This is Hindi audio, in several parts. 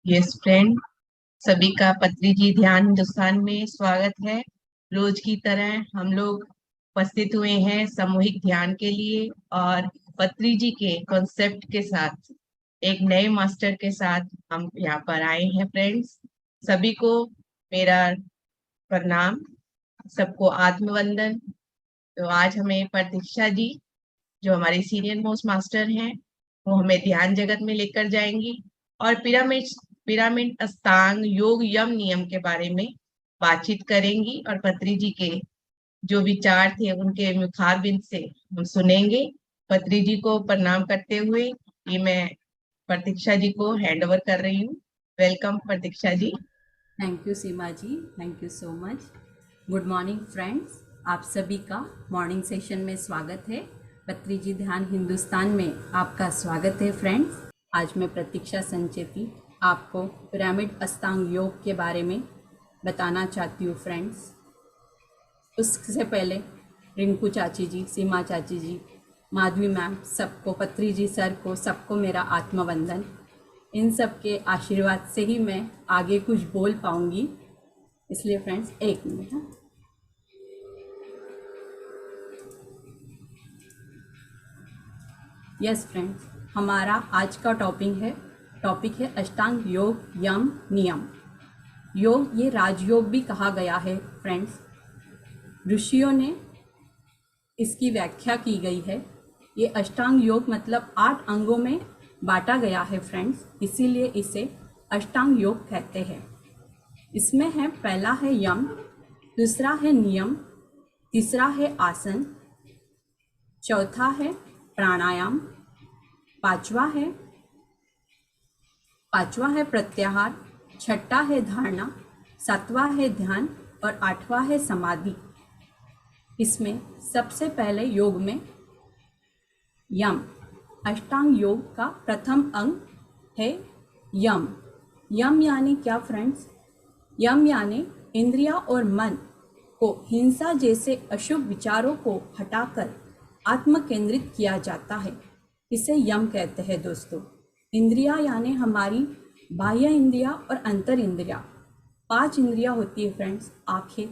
यस फ्रेंड, सभी का पत्री जी ध्यान हिंदुस्तान में स्वागत है। रोज की तरह हम लोग उपस्थित हुए हैं सामूहिक ध्यान के लिए और पत्री जी के कॉन्सेप्ट के साथ एक नए मास्टर के साथ हम यहाँ पर आए हैं फ्रेंड्स। सभी को मेरा प्रणाम, सबको आत्मवंदन। तो आज हमें प्रतीक्षा जी, जो हमारे सीनियर मोस्ट मास्टर हैं, वो हमें ध्यान जगत में लेकर जाएंगी और पिरामिड पिरामिड अष्टांग योग यम नियम के बारे में बातचीत करेंगी और पत्री जी के जो विचार थे उनके मुखारबिंद से हम सुनेंगे। पत्री जी को प्रणाम करते हुए ये मैं प्रतीक्षा जी को हैंड ओवर कर रही हूँ। Welcome Prateeksha ji. Thank you Seema ji, thank you so much. Good morning friends, आप सभी का मॉर्निंग सेशन में स्वागत है। पत्री जी ध्यान हिंदुस्तान में आपका स्वागत है फ्रेंड्स। आज मैं प्रतीक्षा संचेती आपको पिरामिड अष्टांग योग के बारे में बताना चाहती हूँ फ्रेंड्स। उससे पहले रिंकू चाची जी, सीमा चाची जी, माधवी मैम, सबको, पत्री जी सर को, सबको मेरा आत्मवंदन। इन सब के आशीर्वाद से ही मैं आगे कुछ बोल पाऊंगी, इसलिए फ्रेंड्स एक मिनट। हाँ, यस फ्रेंड्स, हमारा आज का टॉपिक है अष्टांग योग यम नियम। योग ये राजयोग भी कहा गया है फ्रेंड्स। ऋषियों ने इसकी व्याख्या की गई है। ये अष्टांग योग मतलब 8 अंगों में बांटा गया है फ्रेंड्स, इसीलिए इसे अष्टांग योग कहते हैं। इसमें है, पहला है यम, दूसरा है नियम, तीसरा है आसन, चौथा है प्राणायाम, पांचवा है प्रत्याहार, छठा है धारणा, सातवां है ध्यान और आठवां है समाधि। इसमें सबसे पहले योग में यम, अष्टांग योग का प्रथम अंग है यम। यम यानी क्या फ्रेंड्स? यम यानी इंद्रिया और मन को हिंसा जैसे अशुभ विचारों को हटाकर आत्म केंद्रित किया जाता है, इसे यम कहते हैं दोस्तों। इंद्रिया यानी हमारी बाह्य इंद्रिया और अंतर इंद्रिया। 5 इंद्रिया होती है फ्रेंड्स, आँखें,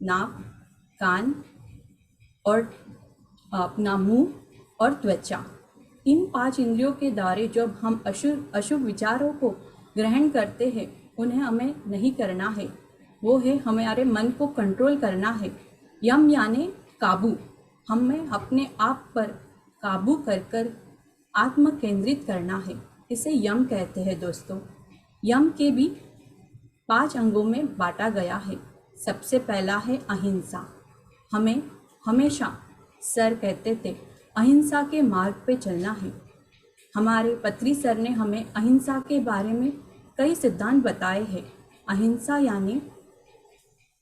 नाक, कान और अपना मुंह और त्वचा। इन 5 इंद्रियों के द्वारा जब हम अशुभ विचारों को ग्रहण करते हैं, उन्हें हमें नहीं करना है, वो है हमारे मन को कंट्रोल करना है। यम यानी काबू, हमें अपने आप पर काबू कर आत्म केंद्रित करना है, इसे यम कहते हैं दोस्तों। यम के भी 5 अंगों में बांटा गया है। सबसे पहला है अहिंसा। हमें हमेशा सर कहते थे अहिंसा के मार्ग पे चलना है। हमारे पत्री सर ने हमें अहिंसा के बारे में कई सिद्धांत बताए हैं। अहिंसा यानी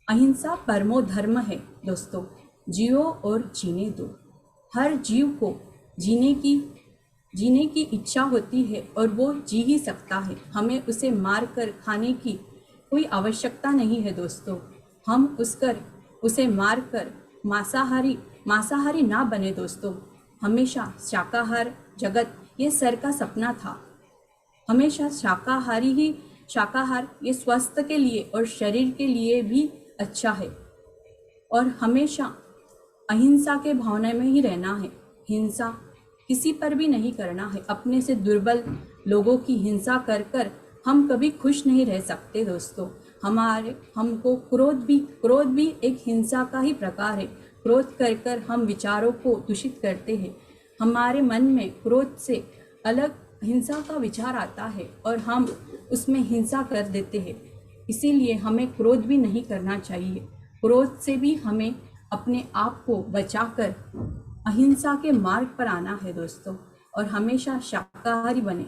अहिंसा परमो धर्म है दोस्तों। जियो और जीने दो। हर जीव को जीने की इच्छा होती है और वो जी ही सकता है। हमें उसे मार कर खाने की कोई आवश्यकता नहीं है दोस्तों। हम उसे मार कर मांसाहारी ना बने दोस्तों। हमेशा शाकाहार जगत ये सर का सपना था। हमेशा शाकाहार ये स्वास्थ्य के लिए और शरीर के लिए भी अच्छा है। और हमेशा अहिंसा के भावना में ही रहना है। हिंसा किसी पर भी नहीं करना है। अपने से दुर्बल लोगों की हिंसा कर हम कभी खुश नहीं रह सकते दोस्तों। हमको क्रोध भी एक हिंसा का ही प्रकार है। क्रोध कर हम विचारों को दूषित करते हैं। हमारे मन में क्रोध से अलग हिंसा का विचार आता है और हम उसमें हिंसा कर देते हैं। इसीलिए हमें क्रोध भी नहीं करना चाहिए। क्रोध से भी हमें अपने आप को बचाकर अहिंसा के मार्ग पर आना है दोस्तों। और हमेशा शाकाहारी बने।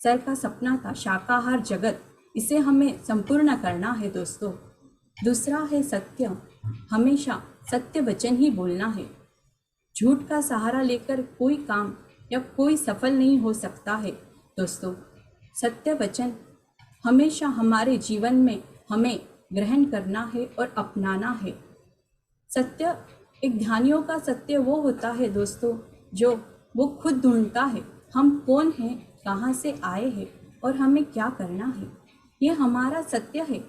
सर का सपना था शाकाहार जगत, इसे हमें संपूर्ण करना है दोस्तों। दूसरा है सत्य। हमेशा सत्य वचन ही बोलना है। झूठ का सहारा लेकर कोई काम या कोई सफल नहीं हो सकता है दोस्तों। सत्य वचन हमेशा हमारे जीवन में हमें ग्रहण करना है और अपनाना है। सत्य, एक ध्यानियों का सत्य वो होता है दोस्तों जो वो खुद ढूंढता है हम कौन हैं, कहाँ से आए हैं और हमें क्या करना है। ये हमारा सत्य है।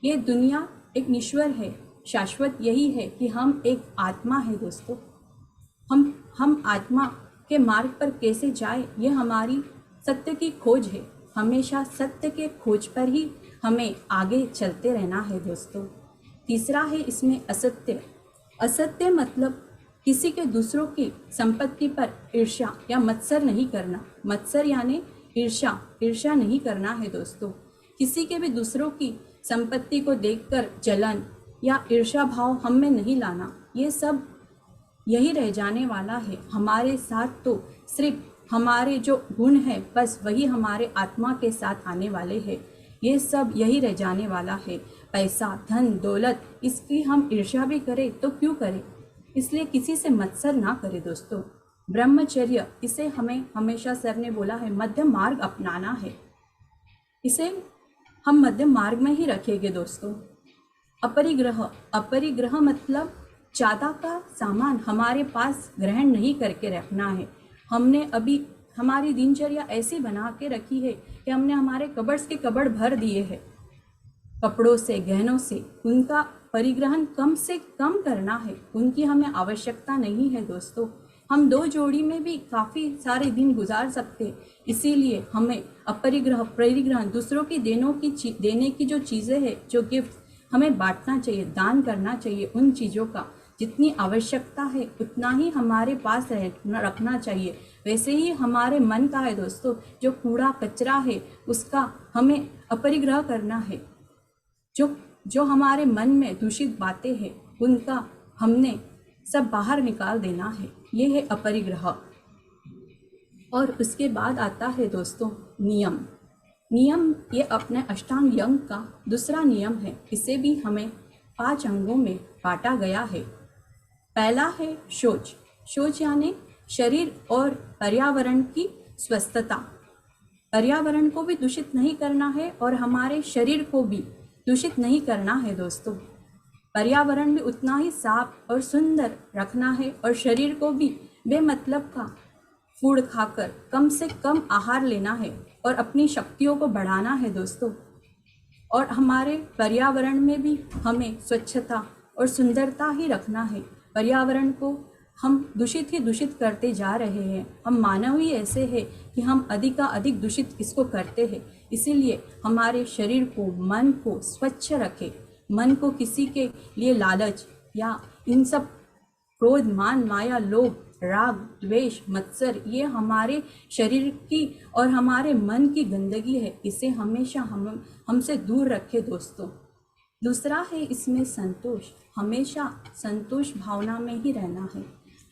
ये दुनिया एक ईश्वर है, शाश्वत यही है कि हम एक आत्मा है दोस्तों। हम आत्मा के मार्ग पर कैसे जाए, ये हमारी सत्य की खोज है। हमेशा सत्य के खोज पर ही हमें आगे चलते रहना है दोस्तों। तीसरा है इसमें असत्य। असत्य मतलब किसी के दूसरों की संपत्ति पर ईर्ष्या या मत्सर नहीं करना। मत्सर यानी ईर्ष्या नहीं करना है दोस्तों। किसी के भी दूसरों की संपत्ति को देखकर जलन या ईर्ष्या भाव हम में नहीं लाना। ये सब यही रह जाने वाला है। हमारे साथ तो सिर्फ हमारे जो गुण है बस वही हमारे आत्मा के साथ आने वाले हैं। ये सब यही रह जाने वाला है। पैसा, धन, दौलत, इसकी हम ईर्ष्या भी करें तो क्यों करें। इसलिए किसी से मत्सर ना करें दोस्तों। ब्रह्मचर्य, इसे हमें हमेशा सर ने बोला है मध्य मार्ग अपनाना है। इसे हम मध्य मार्ग में ही रखेंगे दोस्तों। अपरिग्रह मतलब ज़्यादा का सामान हमारे पास ग्रहण नहीं करके रखना है। हमने अभी हमारी दिनचर्या ऐसी बना के रखी है कि हमने हमारे कबर्ड्स के कबर्ड भर दिए हैं कपड़ों से, गहनों से। उनका परिग्रहण कम से कम करना है, उनकी हमें आवश्यकता नहीं है दोस्तों। हम 2 जोड़ी में भी काफ़ी सारे दिन गुजार सकते। इसीलिए हमें परिग्रह दूसरों की देने की जो चीज़ें हैं, जो गिफ्ट, हमें बांटना चाहिए, दान करना चाहिए। उन चीज़ों का जितनी आवश्यकता है उतना ही हमारे पास रखना चाहिए। वैसे ही हमारे मन का है दोस्तों, जो कूड़ा कचरा है उसका हमें अपरिग्रह करना है। जो हमारे मन में दूषित बातें हैं उनका हमने सब बाहर निकाल देना है। ये है अपरिग्रह। और उसके बाद आता है दोस्तों नियम। ये अपने अष्टांग योग का दूसरा नियम है। इसे भी हमें 5 अंगों में बांटा गया है। पहला है शौच यानी शरीर और पर्यावरण की स्वस्थता। पर्यावरण को भी दूषित नहीं करना है और हमारे शरीर को भी दूषित नहीं करना है दोस्तों। पर्यावरण भी उतना ही साफ और सुंदर रखना है और शरीर को भी बेमतलब का फूड खाकर कम से कम आहार लेना है और अपनी शक्तियों को बढ़ाना है दोस्तों। और हमारे पर्यावरण में भी हमें स्वच्छता और सुंदरता ही रखना है। पर्यावरण को हम दूषित करते जा रहे हैं। हम मानव ही ऐसे हैं कि हम अधिक का अधिक दूषित इसको करते हैं। इसीलिए हमारे शरीर को, मन को स्वच्छ रखें। मन को किसी के लिए लालच या इन सब क्रोध, मान, माया, लोभ, राग, द्वेष, मत्सर, ये हमारे शरीर की और हमारे मन की गंदगी है। इसे हमेशा हमसे दूर रखें दोस्तों। दूसरा है इसमें संतोष। हमेशा संतोष भावना में ही रहना है।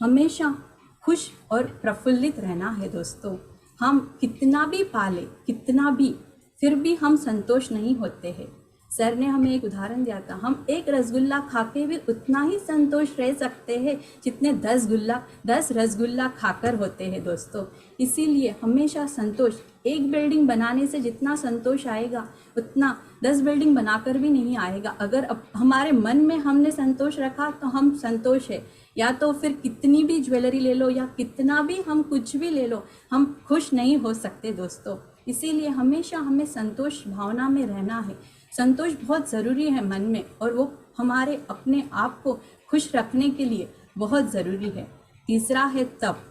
हमेशा खुश और प्रफुल्लित रहना है दोस्तों। हम कितना भी पाले, कितना भी, फिर भी हम संतोष नहीं होते हैं। सर ने हमें एक उदाहरण दिया था, हम एक रसगुल्ला खा के भी उतना ही संतोष रह सकते हैं जितने 10 रसगुल्ला खाकर होते हैं दोस्तों। इसीलिए हमेशा संतोष, एक बिल्डिंग बनाने से जितना संतोष आएगा उतना 10 बिल्डिंग बनाकर भी नहीं आएगा। अगर हमारे मन में हमने संतोष रखा तो हम संतोष है। या तो फिर कितनी भी ज्वेलरी ले लो या कितना भी हम कुछ भी ले लो, हम खुश नहीं हो सकते दोस्तों। इसीलिए हमेशा हमें संतोष भावना में रहना है। संतोष बहुत ज़रूरी है मन में, और वो हमारे अपने आप को खुश रखने के लिए बहुत ज़रूरी है। तीसरा है तप।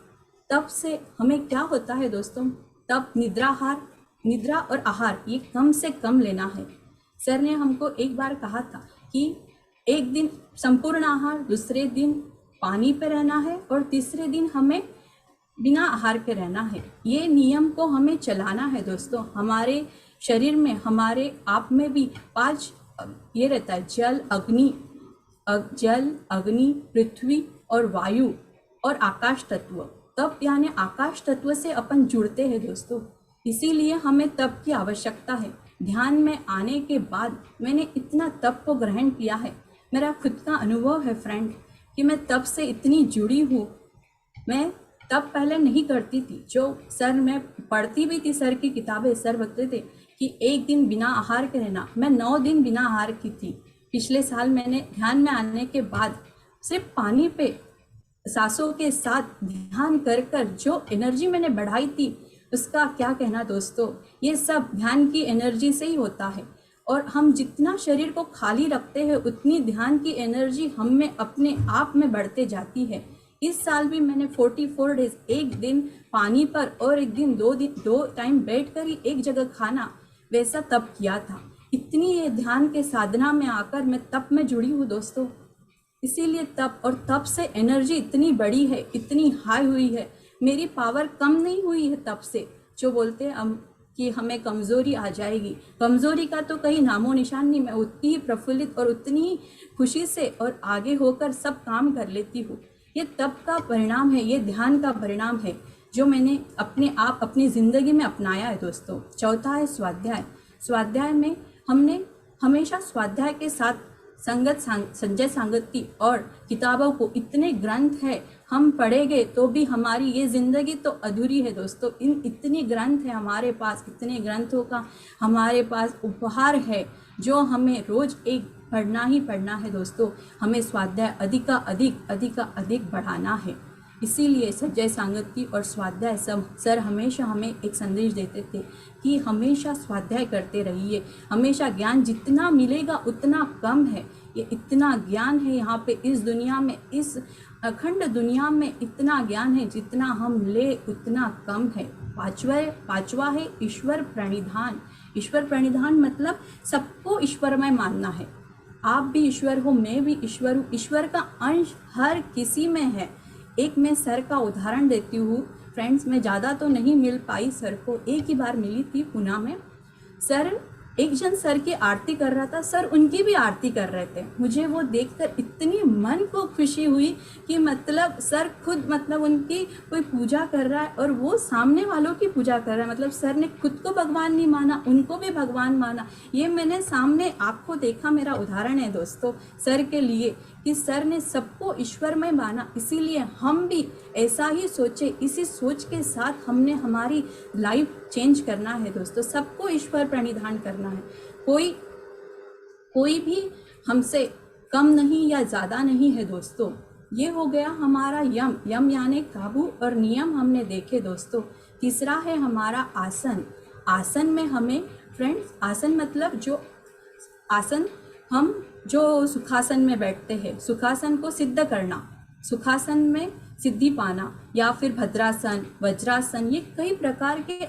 तप से हमें क्या होता है दोस्तों? तप निद्रा और आहार ये कम से कम लेना है। सर ने हमको एक बार कहा था कि एक दिन संपूर्ण आहार, दूसरे दिन पानी पे रहना है और तीसरे दिन हमें बिना आहार के रहना है। ये नियम को हमें चलाना है दोस्तों। हमारे शरीर में, हमारे आप में भी 5 ये रहता है, जल, अग्नि, पृथ्वी और वायु और आकाश तत्व। तप यानी आकाश तत्व से अपन जुड़ते हैं दोस्तों। इसीलिए हमें तप की आवश्यकता है। ध्यान में आने के बाद मैंने इतना तप को ग्रहण किया है। मेरा खुद का अनुभव है फ्रेंड कि मैं तप से इतनी जुड़ी हूँ। मैं तब पहले नहीं करती थी। जो सर, मैं पढ़ती भी थी सर की किताबें। सर बताते थे कि एक दिन बिना आहार के रहना। मैं 9 दिन बिना आहार की थी। पिछले साल मैंने ध्यान में आने के बाद सिर्फ पानी पे सांसों के साथ ध्यान कर जो एनर्जी मैंने बढ़ाई थी, उसका क्या कहना दोस्तों, ये सब ध्यान की एनर्जी से ही होता है। और हम जितना शरीर को खाली रखते हैं उतनी ध्यान की एनर्जी हम में अपने आप में बढ़ते जाती है। इस साल भी मैंने 44 डेज, एक दिन पानी पर और एक दिन दो टाइम बैठ कर ही एक जगह खाना, वैसा तप किया था। इतनी ये ध्यान के साधना में आकर मैं तप में जुड़ी हूँ दोस्तों। इसीलिए तप, और तप से एनर्जी इतनी बड़ी है, इतनी हाई हुई है। मेरी पावर कम नहीं हुई है तप से। जो बोलते हैं हम कि हमें कमज़ोरी आ जाएगी, कमज़ोरी का तो कहीं नामो निशान नहीं। मैं उतनी ही प्रफुल्लित और उतनी ही खुशी से और आगे होकर सब काम कर लेती हूँ। ये तप का परिणाम है, ये ध्यान का परिणाम है जो मैंने अपनी ज़िंदगी में अपनाया है दोस्तों। चौथा है स्वाध्याय। स्वाध्याय में हमने हमेशा स्वाध्याय के साथ संजय सांगत्ति और किताबों को, इतने ग्रंथ है हम पढ़ेंगे तो भी हमारी ये ज़िंदगी तो अधूरी है दोस्तों। इतनी ग्रंथ है हमारे पास, इतने ग्रंथों का हमारे पास उपहार है जो हमें रोज़ एक पढ़ना ही पढ़ना है दोस्तों। हमें स्वाध्याय अधिक बढ़ाना है। इसीलिए संजय सांगत्ति और स्वाध्याय सर हमेशा हमें एक संदेश देते थे कि हमेशा स्वाध्याय करते रहिए। हमेशा ज्ञान जितना मिलेगा उतना कम है। ये इतना ज्ञान है यहाँ पे, इस दुनिया में, इस अखंड दुनिया में इतना ज्ञान है, जितना हम ले उतना कम है। पांचवा है ईश्वर प्रणिधान। ईश्वर प्रणिधान मतलब सबको ईश्वरमय मानना है। आप भी ईश्वर हो, मैं भी ईश्वर हूँ। ईश्वर का अंश हर किसी में है। एक मैं सर का उदाहरण देती हूँ फ्रेंड्स। मैं ज़्यादा तो नहीं मिल पाई सर को, एक ही बार मिली थी पुणे में। सर, एक जन सर की आरती कर रहा था, सर उनकी भी आरती कर रहे थे। मुझे वो देखकर इतनी मन को खुशी हुई कि मतलब सर खुद उनकी कोई पूजा कर रहा है और वो सामने वालों की पूजा कर रहा है। मतलब सर ने खुद को भगवान नहीं माना, उनको भी भगवान माना। ये मैंने सामने आपको देखा, मेरा उदाहरण है दोस्तों सर के लिए कि सर ने सबको ईश्वरमय माना। इसीलिए हम भी ऐसा ही सोचे, इसी सोच के साथ हमने हमारी लाइफ चेंज करना है दोस्तों। सबको ईश्वर प्रणिधान करना है। कोई भी हमसे कम नहीं या ज़्यादा नहीं है दोस्तों। ये हो गया हमारा यम यानी काबू और नियम हमने देखे दोस्तों। तीसरा है हमारा आसन। आसन में हमें फ्रेंड्स, आसन मतलब जो आसन हम जो सुखासन में बैठते हैं, सुखासन को सिद्ध करना, सुखासन में सिद्धि पाना, या फिर भद्रासन, वज्रासन, ये कई प्रकार के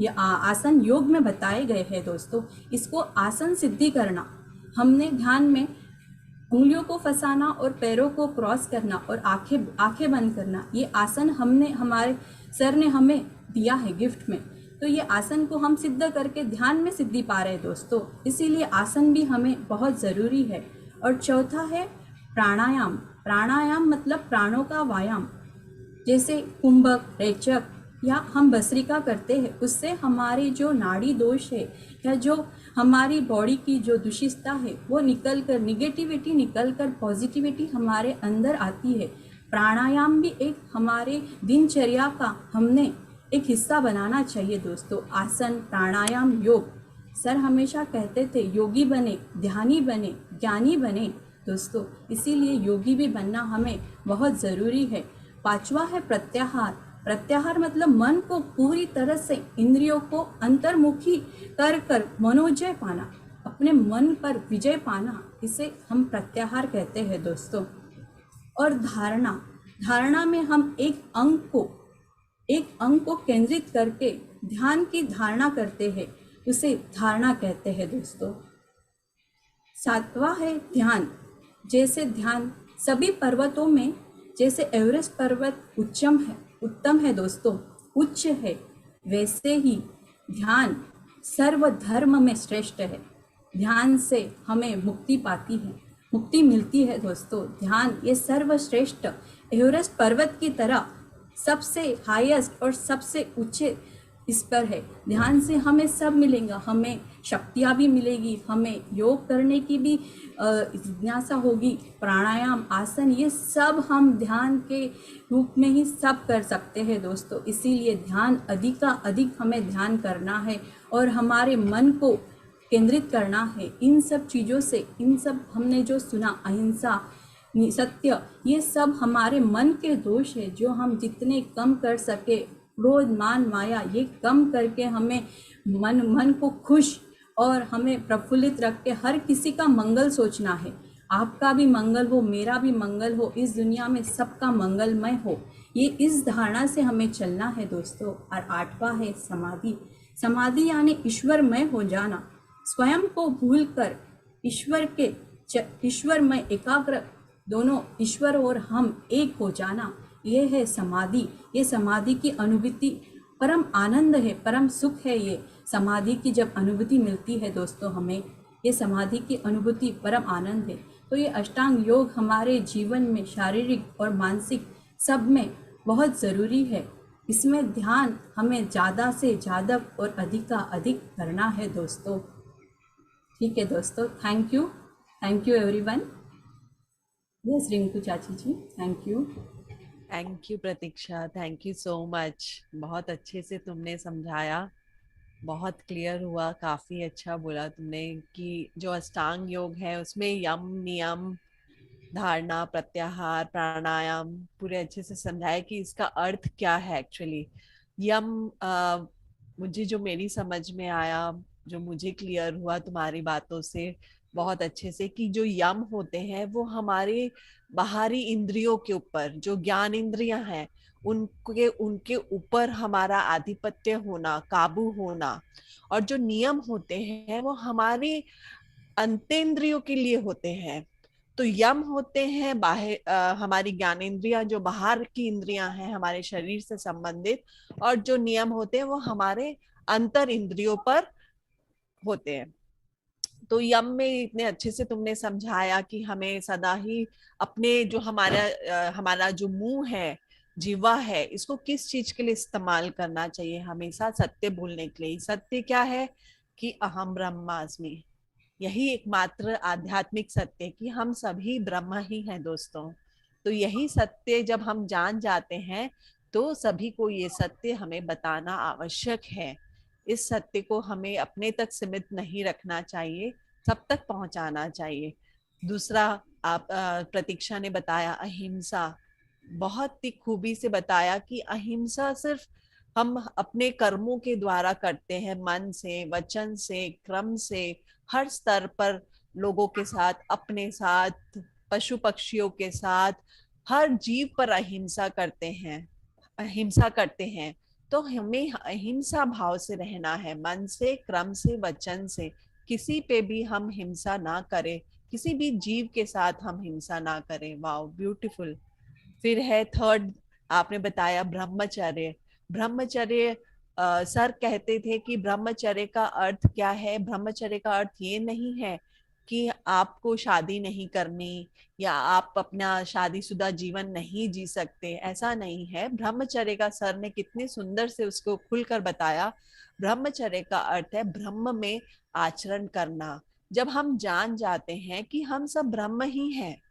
आसन योग में बताए गए हैं दोस्तों। इसको आसन सिद्धि करना, हमने ध्यान में उंगलियों को फंसाना और पैरों को क्रॉस करना और आंखें बंद करना, ये आसन हमारे सर ने हमें दिया है गिफ्ट में। तो ये आसन को हम सिद्ध करके ध्यान में सिद्धि पा रहे हैं दोस्तों। इसीलिए आसन भी हमें बहुत ज़रूरी है। और चौथा है प्राणायाम। प्राणायाम मतलब प्राणों का व्यायाम। जैसे कुंभक, रेचक या हम भस्त्रिका करते हैं, उससे हमारी जो नाड़ी दोष है या जो हमारी बॉडी की जो दूषितता है वो निकल कर, निगेटिविटी निकल कर पॉजिटिविटी हमारे अंदर आती है। प्राणायाम भी एक हमारे दिनचर्या का हमने एक हिस्सा बनाना चाहिए दोस्तों। आसन, प्राणायाम, योग। सर हमेशा कहते थे योगी बने, ध्यानी बने, ज्ञानी बने दोस्तों। इसीलिए योगी भी बनना हमें बहुत ज़रूरी है। पांचवा है प्रत्याहार। प्रत्याहार मतलब मन को पूरी तरह से, इंद्रियों को अंतर्मुखी कर मनोजय पाना, अपने मन पर विजय पाना, इसे हम प्रत्याहार कहते हैं दोस्तों। और धारणा में हम एक अंग को केंद्रित करके ध्यान की धारणा करते हैं, उसे धारणा कहते हैं दोस्तों। सातवां है ध्यान। जैसे ध्यान सभी पर्वतों में, जैसे एवरेस्ट पर्वत उत्तम है दोस्तों, उच्च है, वैसे ही ध्यान सर्व धर्म में श्रेष्ठ है। ध्यान से हमें मुक्ति मिलती है दोस्तों। ध्यान ये सर्वश्रेष्ठ एवरेस्ट पर्वत की तरह सबसे हाईएस्ट और सबसे ऊंचे इस पर है। ध्यान से हमें सब मिलेगा, हमें शक्तियाँ भी मिलेगी, हमें योग करने की भी जिज्ञासा होगी। प्राणायाम, आसन, ये सब हम ध्यान के रूप में ही सब कर सकते हैं दोस्तों। इसीलिए ध्यान अधिक हमें ध्यान करना है और हमारे मन को केंद्रित करना है इन सब चीज़ों से। इन सब हमने जो सुना, अहिंसा, सत्य, ये सब हमारे मन के दोष है जो हम जितने कम कर सके क्रोध, मान, माया ये कम करके हमें मन को खुश और हमें प्रफुल्लित रख के हर किसी का मंगल सोचना है। आपका भी मंगल हो, मेरा भी मंगल हो, इस दुनिया में सबका मंगलमय हो, ये इस धारणा से हमें चलना है दोस्तों। और 8वां है समाधि। समाधि यानी ईश्वरमय हो जाना, स्वयं को भूलकर ईश्वर में एकाग्र, दोनों ईश्वर और हम एक हो जाना, ये है समाधि। ये समाधि की अनुभूति परम आनंद है, परम सुख है। ये समाधि की जब अनुभूति मिलती है दोस्तों हमें, ये समाधि की अनुभूति परम आनंद है। तो ये अष्टांग योग हमारे जीवन में शारीरिक और मानसिक सब में बहुत ज़रूरी है। इसमें ध्यान हमें ज़्यादा से ज़्यादा और अधिक का अधिक करना है दोस्तों। ठीक है दोस्तों, thank you everyone. Yes Rinku चाची ji, thank you. Thank you Pratiksha, thank you so much. बहुत अच्छे से तुमने समझाया, बहुत क्लियर हुआ, काफ़ी अच्छा बोला तुमने कि जो अष्टांग योग है उसमें यम, नियम, धारणा, प्रत्याहार, प्राणायाम पूरे अच्छे से समझाया कि इसका अर्थ क्या है एक्चुअली। यम मुझे जो मेरी समझ में आया, जो मुझे क्लियर हुआ तुम्हारी बातों से बहुत अच्छे से, कि जो यम होते हैं वो हमारे बाहरी इंद्रियों के ऊपर, जो ज्ञान इंद्रियां हैं उनके ऊपर हमारा आधिपत्य होना, काबू होना। और जो नियम होते हैं वो हमारे अंतेंद्रियों के लिए होते हैं। तो यम होते हैं बाहर, हमारी ज्ञानेंद्रियां जो बाहर की इंद्रियां हैं हमारे शरीर से संबंधित, और जो नियम होते हैं वो हमारे अंतर इंद्रियों पर होते हैं। तो यम में इतने अच्छे से तुमने समझाया कि हमें सदा ही अपने जो हमारा जो मुंह है, जीवा है, इसको किस चीज के लिए इस्तेमाल करना चाहिए, हमेशा सत्य बोलने के लिए। सत्य क्या है? कि अहम ब्रह्मास्मि, यही एकमात्र आध्यात्मिक सत्य कि हम सभी ब्रह्म ही हैं दोस्तों। तो यही सत्य जब हम जान जाते हैं तो सभी को ये सत्य हमें बताना आवश्यक है। इस सत्य को हमें अपने तक सीमित नहीं रखना चाहिए, सब तक पहुंचाना चाहिए। दूसरा, आप प्रतीक्षा ने बताया अहिंसा, बहुत ही खूबी से बताया कि अहिंसा सिर्फ हम अपने कर्मों के द्वारा करते हैं, मन से, वचन से, क्रम से, हर स्तर पर लोगों के साथ, अपने साथ, पशु पक्षियों के साथ, हर जीव पर अहिंसा करते हैं। तो हमें अहिंसा भाव से रहना है, मन से, क्रम से, वचन से। किसी पे भी हम हिंसा ना करें, किसी भी जीव के साथ हम हिंसा ना करें। Wow, beautiful. फिर है थर्ड, आपने बताया ब्रह्मचर्य। ब्रह्मचर्य, सर कहते थे कि ब्रह्मचर्य का अर्थ क्या है? ब्रह्मचर्य का अर्थ ये नहीं है कि आपको शादी नहीं करनी या आप अपना शादीशुदा जीवन नहीं जी सकते, ऐसा नहीं है। ब्रह्मचर्य का सर ने कितने सुंदर से उसको खुलकर बताया। ब्रह्मचर्य का अर्थ है ब्रह्म में आचरण करना। जब हम जान जाते हैं कि हम सब ब्रह्म ही हैं,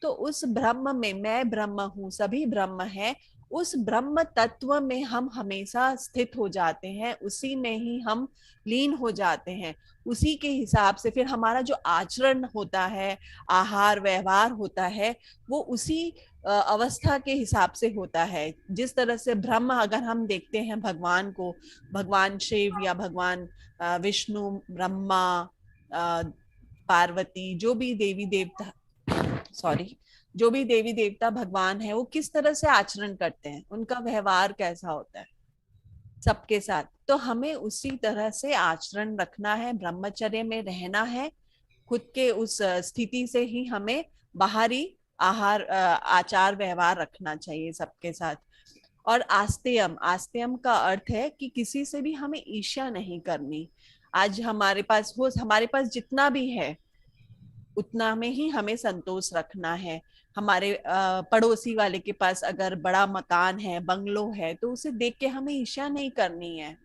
तो उस ब्रह्म में, मैं ब्रह्म हूँ, सभी ब्रह्म है, उस ब्रह्म तत्व में हम हमेशा स्थित हो जाते हैं, उसी में ही हम लीन हो जाते हैं। उसी के हिसाब से फिर हमारा जो आचरण होता है, आहार व्यवहार होता है, वो उसी अवस्था के हिसाब से होता है। जिस तरह से ब्रह्म, अगर हम देखते हैं भगवान को, भगवान शिव या भगवान विष्णु, ब्रह्मा, पार्वती, जो भी देवी देवता भगवान है, वो किस तरह से आचरण करते हैं, उनका व्यवहार कैसा होता है सबके साथ। तो हमें उसी तरह से आचरण रखना है, ब्रह्मचर्य में रहना है। खुद के उस स्थिति से ही हमें बाहरी आचार व्यवहार रखना चाहिए सबके साथ। और आस्तेयम, आस्तेयम का अर्थ है कि किसी से भी हमें ईर्ष्या नहीं करनी। आज हमारे पास जितना भी है उतना में ही हमें संतोष रखना है। हमारे पड़ोसी वाले के पास अगर बड़ा मकान है, बंगलो है, तो उसे देख के हमें ईर्ष्या नहीं करनी है।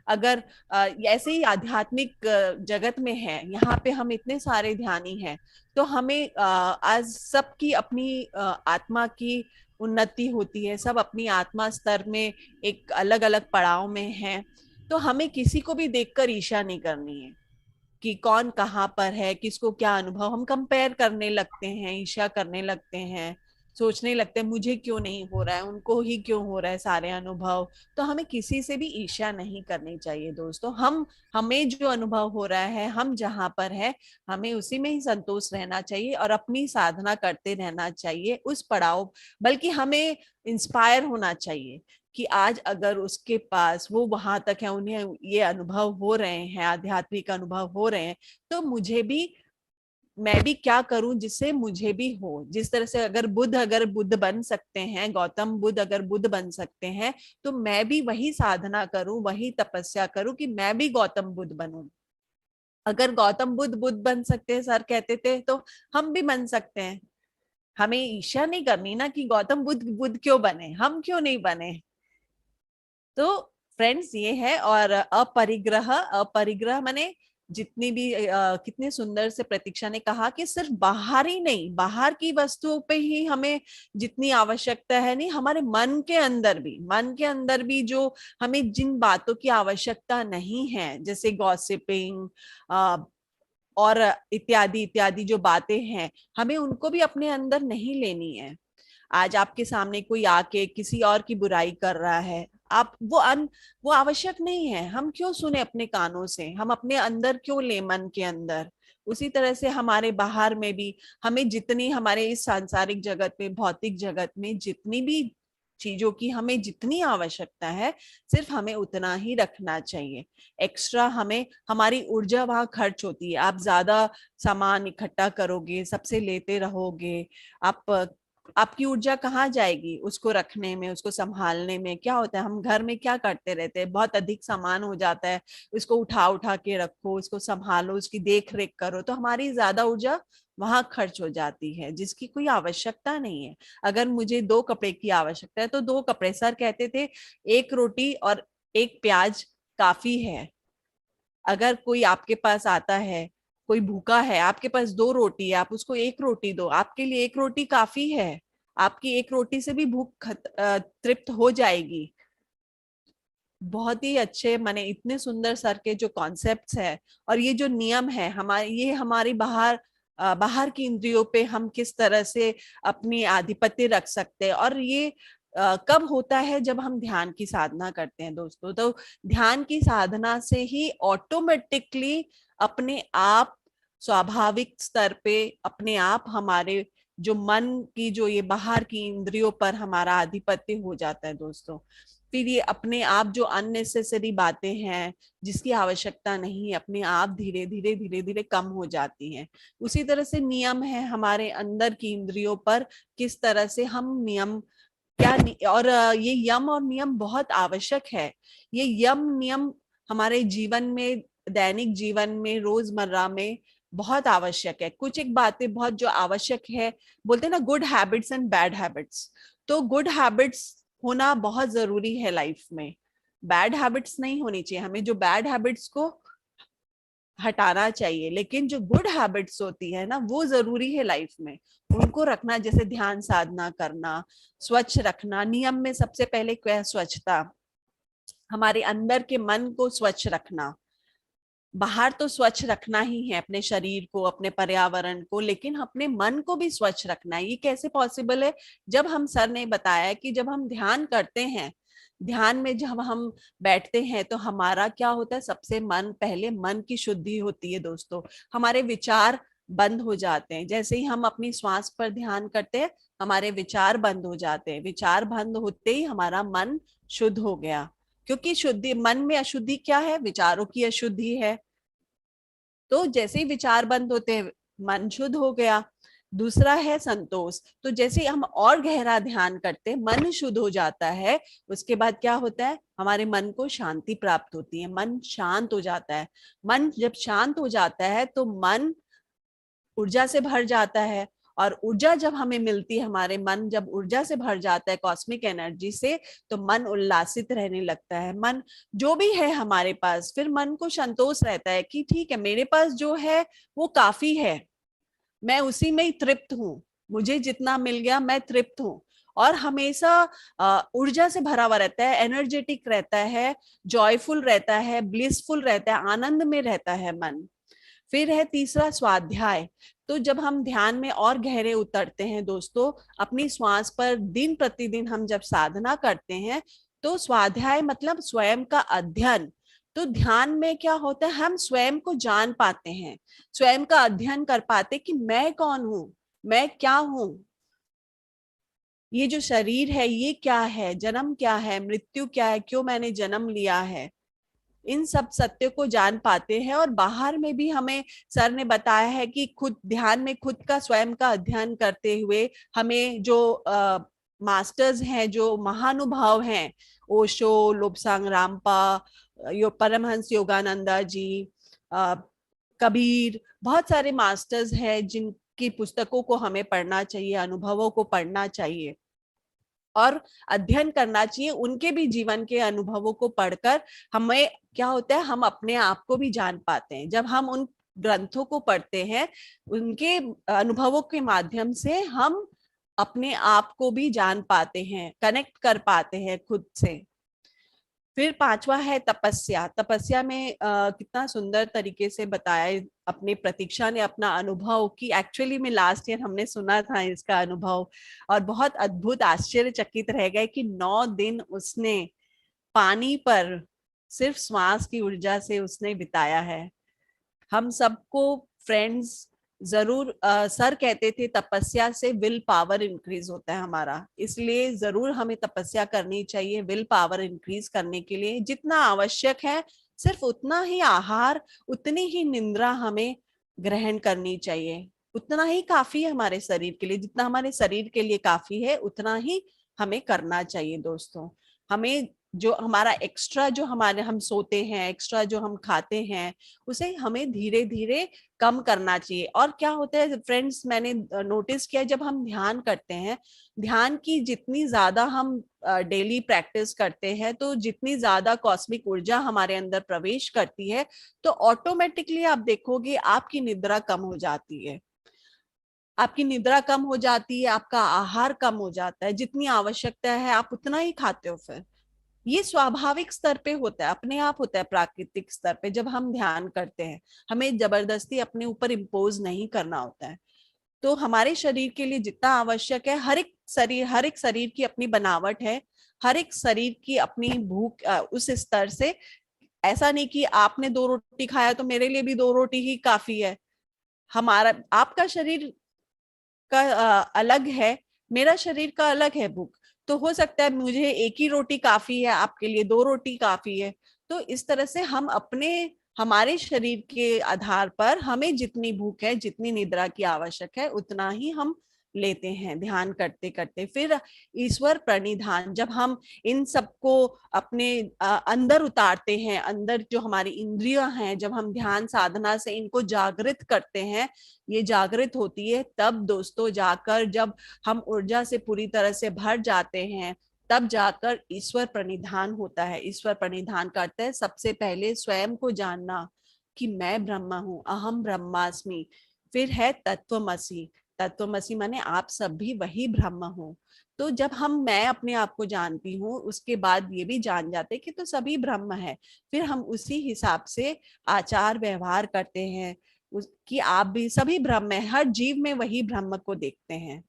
अगर ऐसे ही आध्यात्मिक जगत में है, यहाँ पे हम इतने सारे ध्यानी हैं, तो हमें आज सबकी अपनी आत्मा की उन्नति होती है, सब अपनी आत्मा स्तर में एक अलग अलग पड़ाव में है। तो हमें किसी को भी देखकर ईर्ष्या नहीं करनी है कि कौन कहाँ पर है, किसको क्या अनुभव, हम कंपेयर करने लगते हैं, ईर्ष्या करने लगते हैं। सोचने लगते हैं मुझे क्यों नहीं हो रहा है, उनको ही क्यों हो रहा है सारे अनुभव। तो हमें किसी से भी ईर्ष्या नहीं करनी चाहिए दोस्तों। हमें जो अनुभव हो रहा है, हम जहाँ पर है, हमें उसी में ही संतोष रहना चाहिए और अपनी साधना करते रहना चाहिए उस पड़ाव। बल्कि हमें इंस्पायर होना चाहिए कि आज अगर उसके पास वो वहां तक है, उन्हें ये अनुभव हो रहे हैं, आध्यात्मिक अनुभव हो रहे हैं, तो मैं भी क्या करूं जिससे मुझे भी हो। जिस तरह से अगर बुद्ध बन सकते हैं, गौतम बुद्ध अगर बुद्ध बन सकते हैं, तो मैं भी वही साधना करूं, वही तपस्या करूं कि मैं भी गौतम बुद्ध बनूं। अगर गौतम बुद्ध बुद्ध बन सकते हैं, सर कहते थे, तो हम भी बन सकते हैं। हमें ईर्ष्या नहीं करनी ना कि गौतम बुद्ध बुद्ध क्यों बने, हम क्यों नहीं बने। तो फ्रेंड्स ये है। और अपरिग्रह, अपरिग्रह माने जितनी भी कितने सुंदर से प्रतीक्षा ने कहा कि सिर्फ बाहर ही नहीं, बाहर की वस्तुओं पे ही हमें जितनी आवश्यकता है नहीं, हमारे मन के अंदर भी, मन के अंदर भी जो हमें जिन बातों की आवश्यकता नहीं है, जैसे गॉसिपिंग और इत्यादि इत्यादि जो बातें हैं, हमें उनको भी अपने अंदर नहीं लेनी है। आज आपके सामने कोई आके किसी और की बुराई कर रहा है, आप वो आवश्यक नहीं है। हम क्यों सुने अपने कानों से, हम अपने अंदर क्यों ले मन के अंदर। उसी तरह से हमारे बाहर में भी हमें जितनी, हमारे इस सांसारिक जगत में, भौतिक जगत में जितनी भी चीजों की हमें जितनी आवश्यकता है, सिर्फ हमें उतना ही रखना चाहिए। एक्स्ट्रा हमें, हमारी ऊर्जा वहां खर्च होती है। आप ज्यादा सामान इकट्ठा करोगे, सबसे लेते रहोगे, आपकी ऊर्जा कहाँ जाएगी उसको रखने में, उसको संभालने में। क्या होता है, हम घर में क्या करते रहते हैं, बहुत अधिक सामान हो जाता है, उसको उठा उठा के रखो, उसको संभालो, उसकी देख रेख करो, तो हमारी ज्यादा ऊर्जा वहां खर्च हो जाती है जिसकी कोई आवश्यकता नहीं है। अगर मुझे 2 कपड़े की आवश्यकता है तो 2 कपड़े, सर कहते थे 1 रोटी और 1 प्याज काफी है। अगर कोई आपके पास आता है, कोई भूखा है, आपके पास 2 रोटी है, आप उसको 1 रोटी दो, आपके लिए 1 रोटी काफी है। आपकी 1 रोटी से भी भूख तृप्त हो जाएगी। बहुत ही अच्छे, माने इतने सुंदर सर के जो कॉन्सेप्ट्स है और ये जो नियम है हमारे, ये हमारी बाहर की इंद्रियों पे हम किस तरह से अपनी आधिपत्य रख सकते हैं। और ये कब होता है, जब हम ध्यान की साधना करते हैं दोस्तों। तो ध्यान की साधना से ही ऑटोमेटिकली अपने आप, स्वाभाविक स्तर पे अपने आप हमारे जो मन की, जो ये बाहर की इंद्रियों पर हमारा आधिपत्य हो जाता है दोस्तों। फिर ये अपने आप जो अननेसेसरी बातें हैं, जिसकी आवश्यकता नहीं है, अपने आप धीरे धीरे धीरे धीरे कम हो जाती हैं। उसी तरह से नियम है हमारे अंदर की इंद्रियों पर, किस तरह से हम नियम और ये यम और नियम बहुत आवश्यक है। ये यम नियम हमारे जीवन में, दैनिक जीवन में, रोजमर्रा में बहुत आवश्यक है। कुछ एक बातें बहुत जो आवश्यक है, बोलते हैं ना good habits and bad habits. तो गुड हैबिट्स होना बहुत जरूरी है लाइफ में, बैड हैबिट्स नहीं होनी चाहिए। हमें जो बैड हैबिट्स को हटाना चाहिए, लेकिन जो गुड हैबिट्स होती है ना, वो जरूरी है लाइफ में, उनको रखना। जैसे ध्यान साधना करना, स्वच्छ रखना। नियम में सबसे पहले क्या है, स्वच्छता। हमारे अंदर के मन को स्वच्छ रखना। बाहर तो स्वच्छ रखना ही है, अपने शरीर को, अपने पर्यावरण को, लेकिन अपने मन को भी स्वच्छ रखना है। ये कैसे पॉसिबल है, जब हम, सर ने बताया कि जब हम ध्यान करते हैं, ध्यान में जब हम बैठते हैं तो हमारा क्या होता है, सबसे पहले मन की शुद्धि होती है दोस्तों। हमारे विचार बंद हो जाते हैं। जैसे ही हम अपनी श्वास पर ध्यान करते हैं, हमारे विचार बंद हो जाते हैं। विचार बंद होते ही हमारा मन शुद्ध हो गया। क्योंकि शुद्धि, मन में अशुद्धि क्या है, विचारों की अशुद्धि है। तो जैसे ही विचार बंद होते हैं, मन शुद्ध हो गया। दूसरा है संतोष। तो जैसे हम और गहरा ध्यान करते हैं, मन शुद्ध हो जाता है। उसके बाद क्या होता है, हमारे मन को शांति प्राप्त होती है, मन शांत हो जाता है। मन जब शांत हो जाता है तो मन ऊर्जा से भर जाता है। और ऊर्जा जब हमें मिलती है, हमारे मन जब ऊर्जा से भर जाता है, कॉस्मिक एनर्जी से, तो मन उल्लासित रहने लगता है। मन जो भी है हमारे पास, फिर मन को संतोष रहता है कि ठीक है, मेरे पास जो है वो काफी है, मैं उसी में ही तृप्त हूँ, मुझे जितना मिल गया मैं तृप्त हूँ। और हमेशा ऊर्जा से भरा हुआ रहता है, एनर्जेटिक रहता है, जॉयफुल रहता है, ब्लिसफुल रहता है, आनंद में रहता है मन। फिर है तीसरा स्वाध्याय। तो जब हम ध्यान में और गहरे उतरते हैं दोस्तों, अपनी श्वास पर दिन प्रतिदिन हम जब साधना करते हैं, तो स्वाध्याय मतलब स्वयं का अध्ययन। तो ध्यान में क्या होता है, हम स्वयं को जान पाते हैं, स्वयं का अध्ययन कर पाते कि मैं कौन हूं, मैं क्या हूं, ये जो शरीर है ये क्या है, जन्म क्या है, मृत्यु क्या है, क्यों मैंने जन्म लिया है, इन सब सत्य को जान पाते हैं। और बाहर में भी हमें सर ने बताया है कि खुद ध्यान में खुद का स्वयं का अध्ययन करते हुए हमें जो मास्टर्स हैं, जो महानुभाव हैं, ओशो, लोब्सांग रामपा, परमहंस योगानंदा जी, कबीर, बहुत सारे मास्टर्स हैं जिनकी पुस्तकों को हमें पढ़ना चाहिए, अनुभवों को पढ़ना चाहिए और अध्ययन करना चाहिए। उनके भी जीवन के अनुभवों को पढ़कर हमें क्या होता है, हम अपने आप को भी जान पाते हैं। जब हम उन ग्रंथों को पढ़ते हैं, उनके अनुभवों के माध्यम से हम अपने आप को भी जान पाते हैं, कनेक्ट कर पाते हैं खुद से। फिर पांचवा है तपस्या। तपस्या में कितना सुंदर तरीके से बताया अपने प्रतीक्षा ने अपना अनुभव, कि एक्चुअली में लास्ट ईयर हमने सुना था इसका अनुभव और बहुत अद्भुत आश्चर्यचकित रह गए कि 9 दिन उसने पानी पर सिर्फ श्वास की ऊर्जा से उसने बिताया है। हम सबको फ्रेंड्स जरूर सर कहते थे तपस्या से विल पावर इंक्रीज होता है हमारा, इसलिए जरूर हमें तपस्या करनी चाहिए विल पावर इंक्रीज करने के लिए। जितना आवश्यक है सिर्फ उतना ही आहार, उतनी ही निद्रा हमें ग्रहण करनी चाहिए, उतना ही काफी है हमारे शरीर के लिए। जितना हमारे शरीर के लिए काफी है उतना ही हमें करना चाहिए दोस्तों। हमें जो हमारा एक्स्ट्रा जो हमारे हम सोते हैं, एक्स्ट्रा जो हम खाते हैं, उसे हमें धीरे धीरे कम करना चाहिए। और क्या होता है फ्रेंड्स, मैंने नोटिस किया जब हम ध्यान करते हैं, ध्यान की जितनी ज्यादा हम डेली प्रैक्टिस करते हैं, तो जितनी ज्यादा कॉस्मिक ऊर्जा हमारे अंदर प्रवेश करती है, तो ऑटोमेटिकली आप देखोगे आपकी निद्रा कम हो जाती है, आपकी निद्रा कम हो जाती है, आपका आहार कम हो जाता है, जितनी आवश्यकता है आप उतना ही खाते हो। फिर ये स्वाभाविक स्तर पे होता है, अपने आप होता है, प्राकृतिक स्तर पे जब हम ध्यान करते हैं। हमें जबरदस्ती अपने ऊपर इम्पोज नहीं करना होता है। तो हमारे शरीर के लिए जितना आवश्यक है, हर एक शरीर की अपनी बनावट है, हर एक शरीर की अपनी भूख उस स्तर से। ऐसा नहीं कि आपने 2 रोटी खाया तो मेरे लिए भी 2 रोटी ही काफी है। हमारा आपका शरीर का अलग है, मेरा शरीर का अलग है भूख। तो हो सकता है मुझे 1 ही रोटी काफी है, आपके लिए 2 रोटी काफी है। तो इस तरह से हम अपने हमारे शरीर के आधार पर हमें जितनी भूख है, जितनी निद्रा की आवश्यक है, उतना ही हम लेते हैं ध्यान करते करते। फिर ईश्वर प्रणिधान, जब हम इन सबको अपने अंदर उतारते हैं, अंदर जो हमारी इंद्रियां हैं, जब हम ध्यान साधना से इनको जागृत करते हैं, ये जागृत होती है, तब दोस्तों जाकर जब हम ऊर्जा से पूरी तरह से भर जाते हैं, तब जाकर ईश्वर प्रणिधान होता है। ईश्वर प्रणिधान करते हैं सबसे पहले स्वयं को जानना कि मैं ब्रह्मा हूं, अहम ब्रह्मास्मि। फिर है तत्वमसि। तत्वमसि माने आप सब भी वही ब्रह्म हो। तो जब हम मैं अपने आप को जानती हूँ, उसके बाद ये भी जान जाते कि तो सभी ब्रह्म है। फिर हम उसी हिसाब से आचार व्यवहार करते हैं कि आप भी सभी ब्रह्म है, हर जीव में वही ब्रह्म को देखते हैं।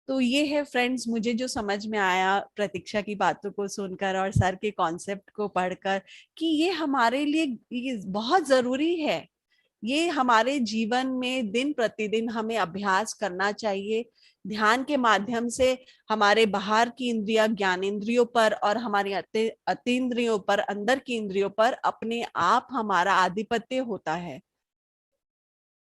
तो ये है फ्रेंड्स मुझे जो समझ में आया प्रतीक्षा की बातों को सुनकर और सर के कॉन्सेप्ट को पढ़कर, कि ये हमारे लिए ये बहुत जरूरी है। ये हमारे जीवन में दिन प्रतिदिन हमें अभ्यास करना चाहिए। ध्यान के माध्यम से हमारे बाहर की इंद्रिया ज्ञानेंद्रियों पर और हमारी अतीन्द्रियों पर, अंदर की इंद्रियों पर अपने आप हमारा आधिपत्य होता है।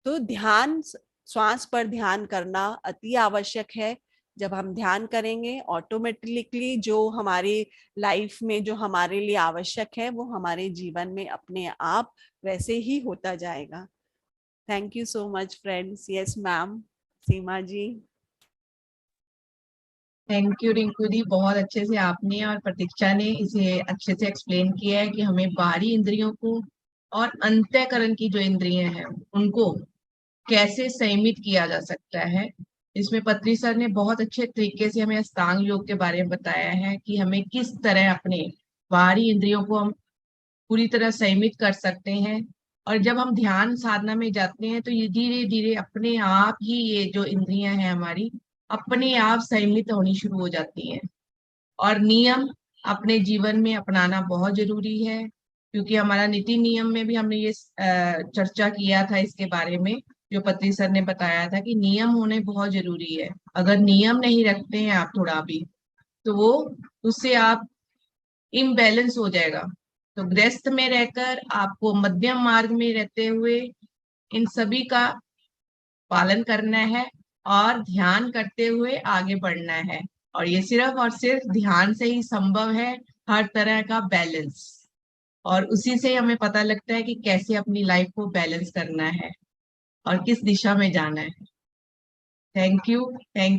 तो ध्यान, श्वास पर ध्यान करना अति आवश्यक है। जब हम ध्यान करेंगे ऑटोमेटिकली जो हमारी लाइफ में जो हमारे लिए आवश्यक है वो हमारे जीवन में अपने आप वैसे ही होता जाएगा। Thank you so much friends. Yes ma'am, Seema ji. Thank you Rinku दी, बहुत अच्छे से आपने और प्रतीक्षा ने इसे अच्छे से एक्सप्लेन किया है कि हमें बाहरी इंद्रियों को और अंतःकरण की जो इंद्रियां हैं उनको कैसे संयमित किया जा सकता है। इसमें पत्री सर ने बहुत अच्छे तरीके से हमें अष्टांग योग के बारे में बताया है कि हमें किस तरह अपने बाहरी इंद्रियों को हम पूरी तरह संयमित कर सकते हैं और जब हम ध्यान साधना में जाते हैं तो ये धीरे धीरे अपने आप ही ये जो इंद्रियां हैं हमारी अपने आप संयमित होनी शुरू हो जाती हैं। और नियम अपने जीवन में अपनाना बहुत जरूरी है, क्योंकि हमारा नीति नियम में भी हमने ये चर्चा किया था इसके बारे में। जो पत्री सर ने बताया था कि नियम होने बहुत जरूरी है। अगर नियम नहीं रखते हैं आप थोड़ा भी, तो वो उससे आप इम्बैलेंस हो जाएगा। तो गृहस्थ में रहकर आपको मध्यम मार्ग में रहते हुए इन सभी का पालन करना है और ध्यान करते हुए आगे बढ़ना है। और ये सिर्फ और सिर्फ ध्यान से ही संभव है, हर तरह का बैलेंस। और उसी से हमें पता लगता है कि कैसे अपनी लाइफ को बैलेंस करना है और किस दिशा में जाना है। Thank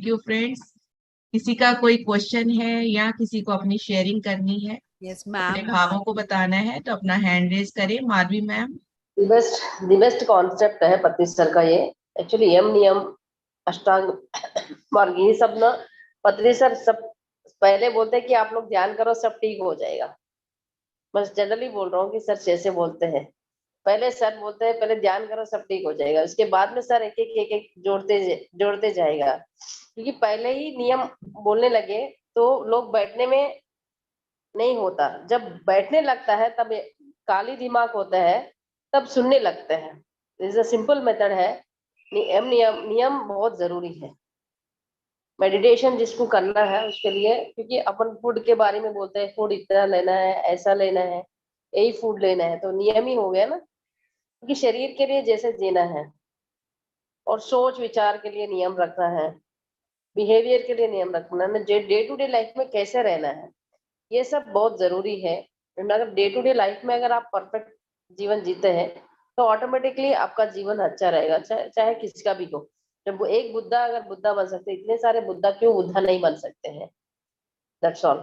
you friends. किसी का कोई क्वेश्चन है या किसी को अपनी शेयरिंग करनी है, यस अपने मैम। भावों को बताना है, तो अपना हैंड रेज करें। Madhavi ma'am. The best concept है पति सर का ये। एक्चुअली यम नियम अष्टांग मार्ग ये सब ना पत्री सर सब पहले बोलते हैं कि आप लोग ध्यान करो सब ठीक हो जाएगा। बस जनरली बोल रहा हूँ कि सर जैसे बोलते हैं, पहले सर बोलते हैं पहले ध्यान करो सब ठीक हो जाएगा, उसके बाद में सर एक एक जोड़ते जाएगा। क्योंकि पहले ही नियम बोलने लगे तो लोग बैठने में नहीं होता, जब बैठने लगता है तब काली दिमाग होता है तब सुनने लगते हैं। दिस अ सिंपल मेथड है। नियम बहुत जरूरी है। मेडिटेशन जिसको करना है उसके लिए, क्योंकि अपन फूड के बारे में बोलते हैं फूड इतना लेना है, ऐसा लेना है, यही फूड लेना है, तो नियम ही हो गया ना। क्योंकि शरीर के लिए जैसे जीना है और सोच विचार के लिए नियम रखना है, बिहेवियर के लिए नियम रखना है, डे टू डे लाइफ में कैसे रहना है, ये सब बहुत जरूरी है। अगर डे टू डे लाइफ में अगर आप परफेक्ट जीवन जीते हैं तो ऑटोमेटिकली आपका जीवन अच्छा रहेगा, चाहे किसका भी हो। जब वो एक बुद्धा अगर बुद्धा बन सकते, इतने सारे बुद्धा क्यों बुद्धा नहीं बन सकते हैं? That's all.